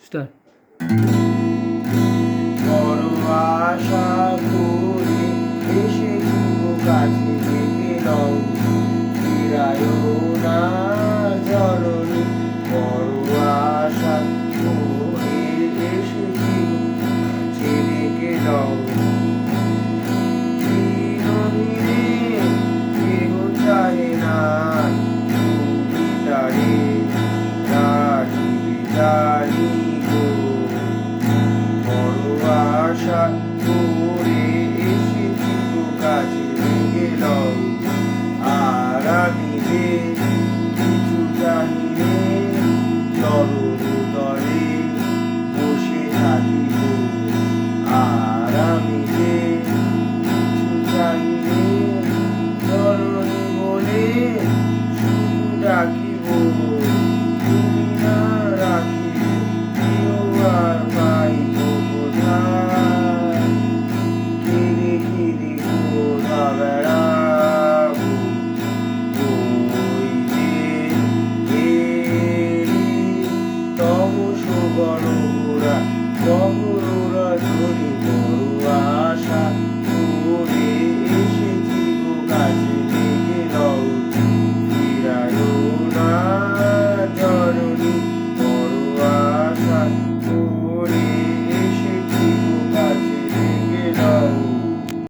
Start. বড় আশা করে এসেছি গো কাছে থেকে নাও, ফিরায়ও না জননী। বড় আশা করে এসেছি গো কাছে থেকে নাও, চিরদিনে কেহ চাহে না তুমি তারে রাখিবে জানি গো। বড় আশা করে এসেছি গো কাছে থেকে নাও, আর আমি যে কিছু জানি রে, চরণ তলে বসে থাকিব। আর আমি যে কিছু জানি রে, চরণ বলে শুধু ডাকিব। তুমি না রাখিলে কেউ আর পাইব কোথায়, কেঁদে কেঁদে কোথা বেড়াবো। ওই যে এলি তব সুবর্ণ ঘোড়া,